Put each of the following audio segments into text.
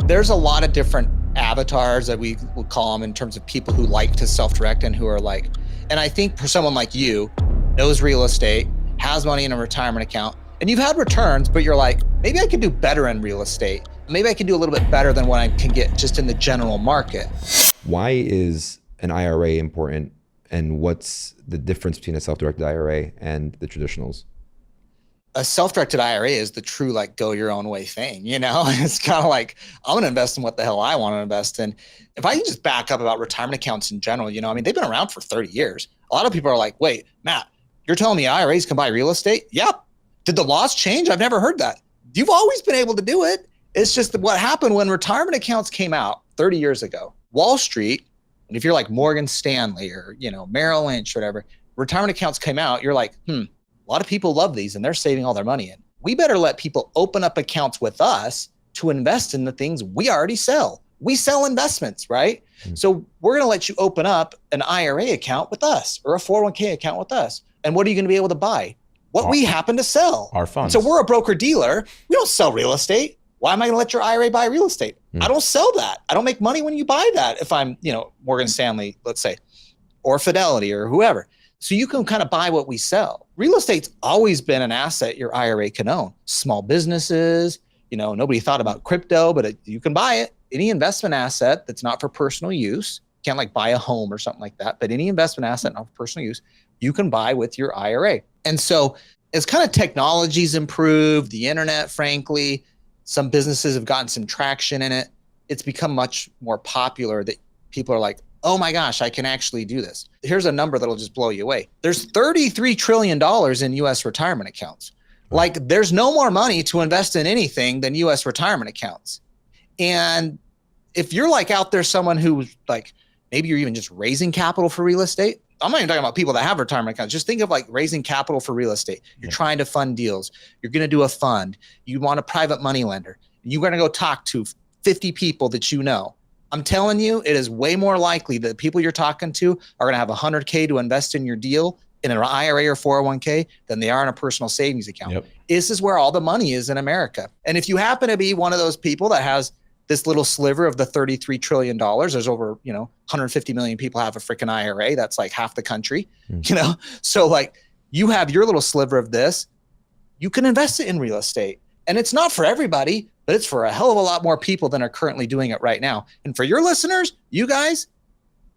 There's a lot of different avatars that we would call them in terms of people who like to self-direct and who are like, and I think for someone like you, knows real estate, has money in a retirement account, and you've had returns, but you're like, maybe I could do better in real estate. Maybe I can do a little bit better than what I can get just in the general market. Why is an IRA important, and what's the difference between a self-directed IRA and the traditionals? A self-directed IRA is the true like go your own way thing, you know? It's kind of like, I'm gonna invest in what the hell I want to invest in. If I can just back up about retirement accounts in general, you know, I mean, they've been around for 30 years. A lot of people are like, wait, Matt, you're telling me IRAs can buy real estate? Yep. Did the laws change? I've never heard that. You've always been able to do it. It's just that what happened when retirement accounts came out 30 years ago, Wall Street, and if you're like Morgan Stanley or, you know, Merrill Lynch, or whatever, retirement accounts came out, you're like, a lot of people love these and they're saving all their money in. We better let people open up accounts with us to invest in the things we already sell. We sell investments, right? So we're going to let you open up an IRA account with us or a 401k account with us. And what are you going to be able to buy? What we happen to sell. Our funds. So we're a broker dealer. We don't sell real estate. Why am I going to let your IRA buy real estate? I don't sell that. I don't make money when you buy that. If I'm, you know, Morgan Stanley, let's say, or Fidelity or whoever. So you can kind of buy what we sell. Real estate's always been an asset your IRA can own. Small businesses, you know, nobody thought about crypto, but you can buy it. Any investment asset that's not for personal use, can't like buy a home or something like that, but any investment asset not for personal use, you can buy with your IRA. And so as kind of technology's improved, the internet, frankly, some businesses have gotten some traction in it. It's become much more popular that people are like, oh my gosh, I can actually do this. Here's a number that'll just blow you away. There's $33 trillion in US retirement accounts. Like there's no more money to invest in anything than US retirement accounts. And if you're like out there, someone who's like, maybe you're even just raising capital for real estate. I'm not even talking about people that have retirement accounts. Just think of like raising capital for real estate. You're trying to fund deals. You're going to do a fund. You want a private money lender. You're going to go talk to 50 people that you know. I'm telling you, it is way more likely that the people you're talking to are going to have $100K to invest in your deal in an IRA or 401k than they are in a personal savings account. Yep. This is where all the money is in America. And if you happen to be one of those people that has this little sliver of the $33 trillion, there's over, 150 million people have a freaking IRA. That's like half the country, So like you have your little sliver of this, you can invest it in real estate. And it's not for everybody, but it's for a hell of a lot more people than are currently doing it right now. And for your listeners, you guys,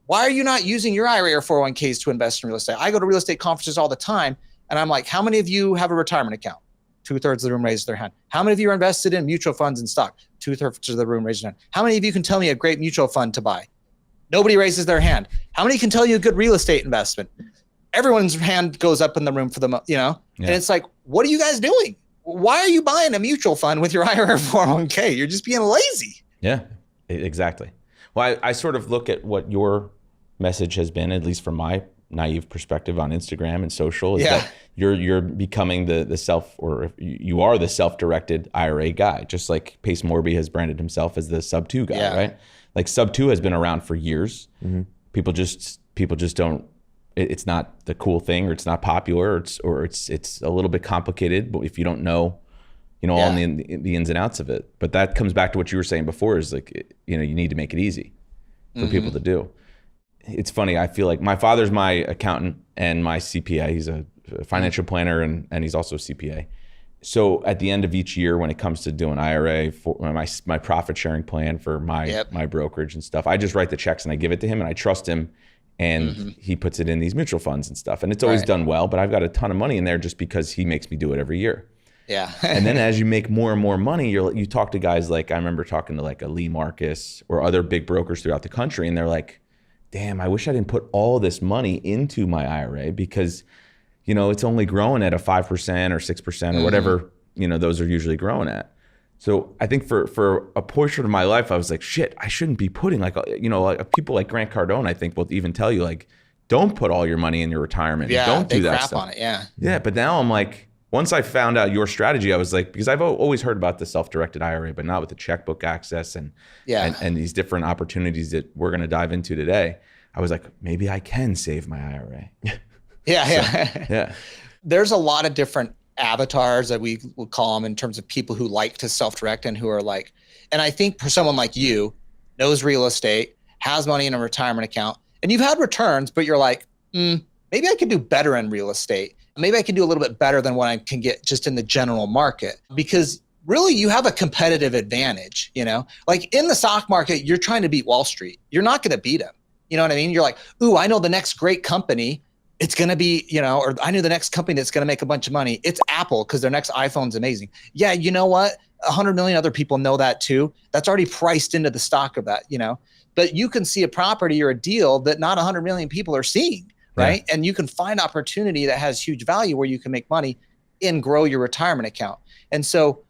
why are you not using your IRA or 401ks to invest in real estate? I go to real estate conferences all the time, and I'm like, how many of you have a retirement account? 2/3 of the room raised their hand. How many of you are invested in mutual funds and stock? 2/3 of the room raised their hand. How many of you can tell me a great mutual fund to buy? Nobody raises their hand. How many can tell you a good real estate investment? Everyone's hand goes up in the room for them, And it's like, what are you guys doing? Why are you buying a mutual fund with your IRA or 401k? You're just being lazy. Yeah, exactly. Well, I sort of look at what your message has been, at least from my naive perspective on Instagram and social, is that you're becoming the self, or you are the self-directed IRA guy, just like Pace Morby has branded himself as the sub 2 guy, right? Like sub 2 has been around for years. Mm-hmm. People just don't. It's not the cool thing, or it's not popular, or it's a little bit complicated. But if you don't know, all the ins and outs of it. But that comes back to what you were saying before, is like, you need to make it easy for people to do. It's funny. I feel like my father's my accountant and my CPA. He's a financial planner and he's also a CPA. So at the end of each year, when it comes to doing IRA, for my profit sharing plan for my brokerage and stuff, I just write the checks and I give it to him, and I trust him. And he puts it in these mutual funds and stuff. And it's always done well, but I've got a ton of money in there just because he makes me do it every year. Yeah. And then as you make more and more money, you talk to guys like, I remember talking to like a Lee Marcus or other big brokers throughout the country, and they're like, damn, I wish I didn't put all this money into my IRA because, it's only growing at a 5% or 6% or whatever, those are usually growing at. So I think for a portion of my life, I was like, shit, I shouldn't be putting like people like Grant Cardone, I think, will even tell you, like, don't put all your money in your retirement. Yeah, don't do that crap stuff on it. Yeah. Yeah. But now I'm like, once I found out your strategy, I was like, because I've always heard about the self-directed IRA, but not with the checkbook access and these different opportunities that we're going to dive into today. I was like, maybe I can save my IRA. Yeah. Yeah. There's a lot of different avatars that we would call them in terms of people who like to self-direct and who are like, and I think for someone like you, knows real estate, has money in a retirement account, and you've had returns, but you're like, maybe I could do better in real estate. Maybe I can do a little bit better than what I can get just in the general market, because really you have a competitive advantage, like in the stock market, you're trying to beat Wall Street. You're not going to beat them. You know what I mean? You're like, ooh, I know the next great company. It's going to be, or I knew the next company that's going to make a bunch of money. It's Apple because their next iPhone's amazing. Yeah, you know what? 100 million other people know that too. That's already priced into the stock of that, But you can see a property or a deal that not 100 million people are seeing, right? Yeah. And you can find opportunity that has huge value where you can make money and grow your retirement account. And so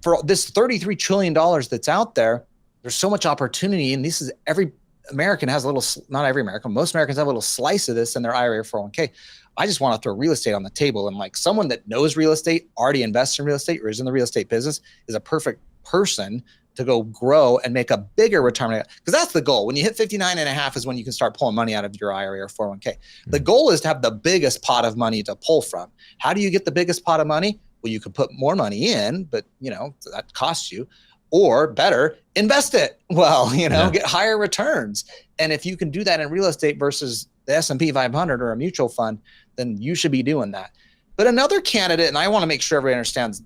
for this $33 trillion that's out there, there's so much opportunity. And this is every American has a little, not every American, most Americans have a little slice of this in their IRA or 401k. I just want to throw real estate on the table. And like someone that knows real estate, already invests in real estate or is in the real estate business is a perfect person to go grow and make a bigger retirement. Because that's the goal. When you hit 59 and a half is when you can start pulling money out of your IRA or 401k. The goal is to have the biggest pot of money to pull from. How do you get the biggest pot of money? Well, you could put more money in, but that costs you. Or better, invest it. Well, get higher returns. And if you can do that in real estate versus the S&P 500 or a mutual fund, then you should be doing that. But another candidate, and I want to make sure everybody understands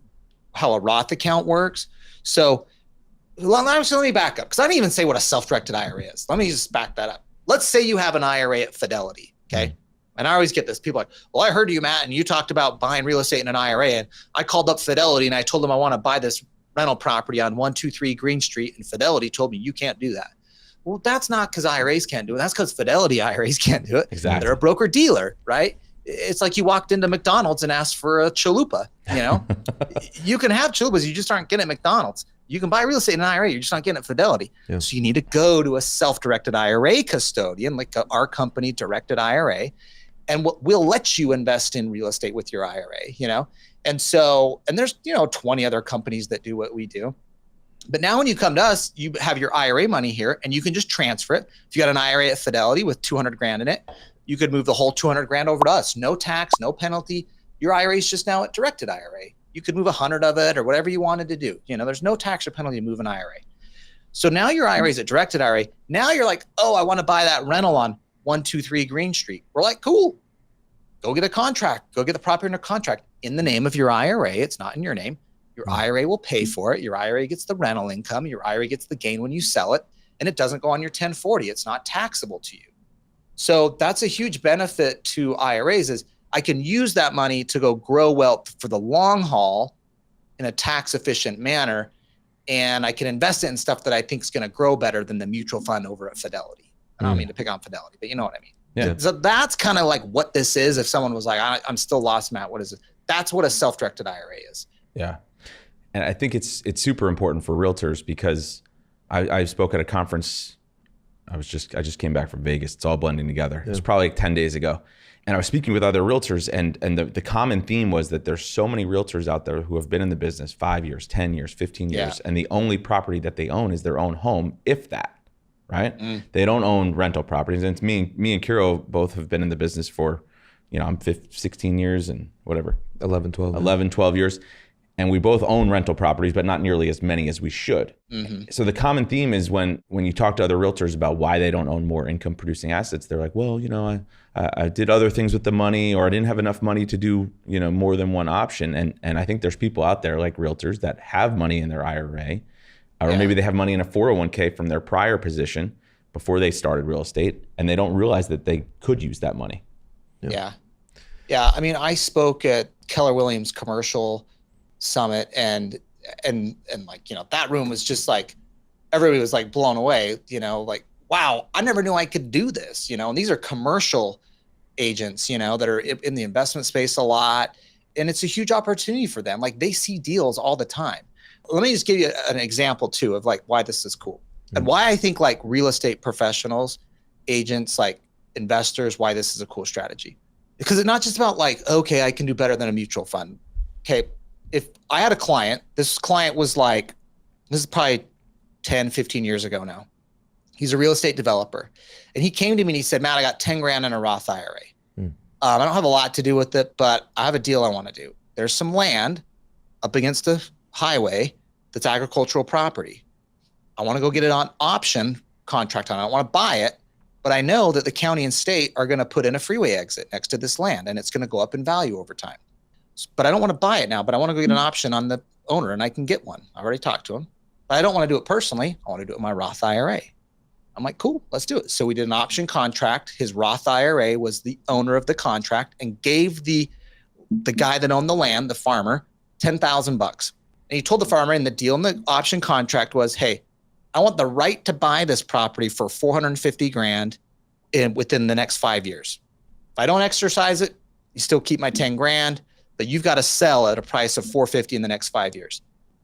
how a Roth account works. So let me back up because I didn't even say what a self-directed IRA is. Let me just back that up. Let's say you have an IRA at Fidelity, okay? And I always get this. People are like, well, I heard you, Matt, and you talked about buying real estate in an IRA. And I called up Fidelity and I told them I want to buy this rental property on 123 Green Street. And Fidelity told me you can't do that. Well, that's not because IRAs can't do it. That's because Fidelity IRAs can't do it. Exactly. They're a broker dealer, right? It's like you walked into McDonald's and asked for a chalupa, You can have chalupas, you just aren't getting at McDonald's. You can buy real estate in an IRA, you're just not getting at Fidelity. Yeah. So you need to go to a self-directed IRA custodian, like our company, Directed IRA, and we'll let you invest in real estate with your IRA, And so, and there's, 20 other companies that do what we do. But now when you come to us, you have your IRA money here and you can just transfer it. If you got an IRA at Fidelity with 200 grand in it, you could move the whole 200 grand over to us. No tax, no penalty. Your IRA is just now at Directed IRA. You could move 100 of it or whatever you wanted to do. There's no tax or penalty to move an IRA. So now your IRA is at Directed IRA. Now you're like, oh, I want to buy that rental on 123 Green Street. We're like, cool. Go get a contract. Go get the property under contract in the name of your IRA. It's not in your name. Your IRA will pay for it. Your IRA gets the rental income. Your IRA gets the gain when you sell it. And it doesn't go on your 1040. It's not taxable to you. So that's a huge benefit to IRAs is I can use that money to go grow wealth for the long haul in a tax efficient manner. And I can invest it in stuff that I think is going to grow better than the mutual fund over at Fidelity. I don't mean to pick on Fidelity, but you know what I mean? Yeah. So that's kind of like what this is. If someone was like, I'm still lost, Matt, what is it? That's what a self-directed IRA is. Yeah. And I think it's super important for realtors because I spoke at a conference. I just came back from Vegas. It's all blending together. Yeah. It was probably like 10 days ago. And I was speaking with other realtors and the common theme was that there's so many realtors out there who have been in the business 5 years, 10 years, 15 years. And the only property that they own is their own home, if that, right? They don't own rental properties. And it's me and Kiro both have been in the business for, I'm 16 years and whatever. 11, 12 years. And we both own rental properties, but not nearly as many as we should. Mm-hmm. So the common theme is when you talk to other realtors about why they don't own more income producing assets, they're like, well, I did other things with the money, or I didn't have enough money to do, more than one option. And I think there's people out there like realtors that have money in their IRA, or maybe they have money in a 401k from their prior position before they started real estate, and they don't realize that they could use that money. Yeah. I mean, I spoke at Keller Williams Commercial Summit and like, that room was just like, everybody was like blown away, like, wow, I never knew I could do this, and these are commercial agents, that are in the investment space a lot. And it's a huge opportunity for them. Like they see deals all the time. Let me just give you an example too of like why this is cool and why I think like real estate professionals, agents, like investors, why this is a cool strategy. Because it's not just about like, okay, I can do better than a mutual fund. Okay. If I had a client, this client was like, this is probably 10, 15 years ago now. He's a real estate developer. And he came to me and he said, Matt, I got 10 grand in a Roth IRA. I don't have a lot to do with it, but I have a deal I want to do. there's some land up against the highway that's agricultural property. I want to go get it on option contract on it. I don't want to buy it, but I know that the county and state are going to put in a freeway exit next to this land, and it's going to go up in value over time. But I don't want to buy it now, but I want to go get an option on the owner, and I can get one. I already talked to him, but I don't want to do it personally. I want to do it in my Roth IRA. I'm like, cool, let's do it. So we did an option contract. His Roth IRA was the owner of the contract and gave the guy that owned the land, the farmer, $10,000. And he told the farmer, and the deal in the option contract was, hey, I want the right to buy this property for $450,000 within the next 5 years. If I don't exercise it, you still keep my $10,000, but you've got to sell at a price of $450,000 in the next 5 years.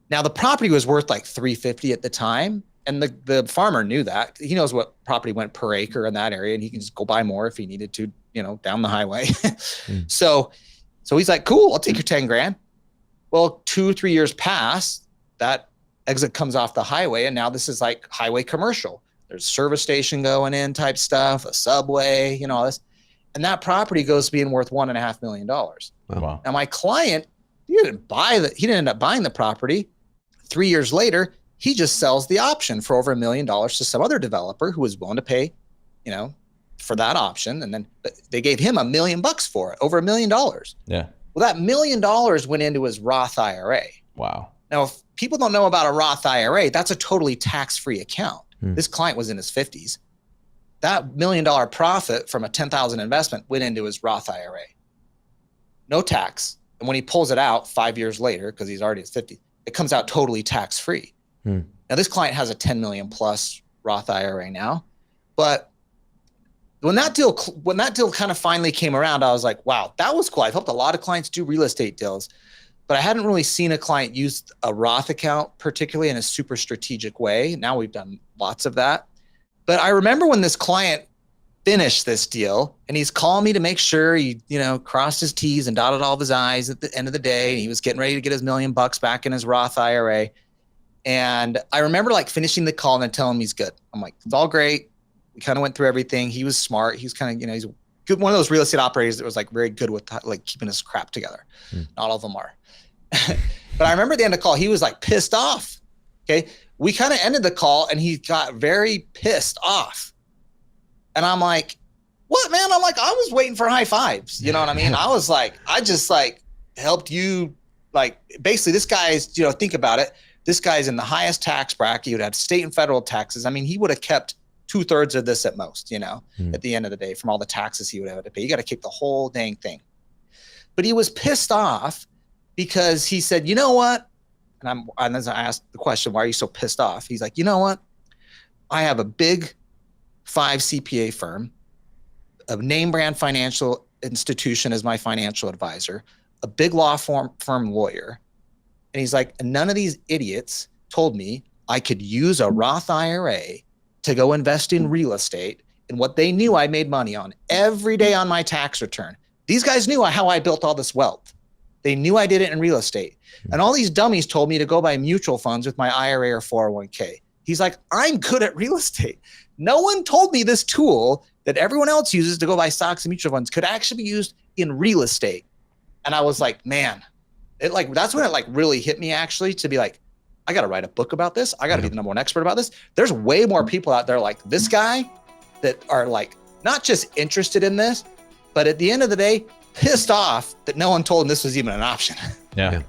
Now the property was worth like $350,000 at the time. And the farmer knew that. He knows what property went per acre in that area, and he can just go buy more if he needed to, down the highway. So he's like, cool, I'll take your $10,000. Well, 2-3 years pass, that exit comes off the highway, and now this is like highway commercial. There's a service station going in type stuff, a subway, all this. And that property goes to being worth $1.5 million. Wow. Now my client, he didn't end up buying the property. 3 years later, he just sells the option for over $1 million to some other developer who was willing to pay, for that option. And then they gave him $1 million for it, over $1 million. Yeah. Well, that $1 million went into his Roth IRA. Wow. Now, if people don't know about a Roth IRA, that's a totally tax-free account. This client was in his 50s. That $1 million profit from a $10,000 investment went into his Roth IRA. No tax. And when he pulls it out 5 years later, because he's already at 50, it comes out totally tax-free. Now, this client has a 10 million plus Roth IRA now, but when that deal kind of finally came around, I was like, wow, that was cool. I've helped a lot of clients do real estate deals, but I hadn't really seen a client use a Roth account, particularly in a super strategic way. Now we've done lots of that. But I remember when this client finished this deal and he's calling me to make sure he, crossed his T's and dotted all of his I's at the end of the day. And he was getting ready to get his $1 million back in his Roth IRA. And I remember finishing the call and then telling him he's good. I'm like, it's all great. We kind of went through everything. He was smart. He was kind of, he's good. One of those real estate operators that was very good with keeping his crap together. Not all of them are. But I remember at the end of the call, he was pissed off. Okay. We kind of ended the call and he got very pissed off. And I'm like, what, man? I'm like, I was waiting for high fives. You know what I mean? I was like, I just helped you. Basically this guy's, think about it. This guy's in the highest tax bracket. He would have state and federal taxes. I mean, he would have kept 2/3 of this at most, at the end of the day from all the taxes he would have to pay. You got to keep the whole dang thing. But he was pissed off because he said, you know what? And as I asked the question, why are you so pissed off? He's like, you know what? I have a big 5 CPA firm, a name brand financial institution as my financial advisor, a big law firm lawyer. And he's like, none of these idiots told me I could use a Roth IRA to go invest in real estate and what they knew I made money on every day on my tax return. These guys knew how I built all this wealth. They knew I did it in real estate. And all these dummies told me to go buy mutual funds with my IRA or 401k. He's like, I'm good at real estate. No one told me this tool that everyone else uses to go buy stocks and mutual funds could actually be used in real estate. And I was like, man, that's when it really hit me actually to be like, I got to write a book about this. I got to be the number one expert about this. There's way more people out there like this guy that are not just interested in this, but at the end of the day, pissed off that no one told him this was even an option. Yeah.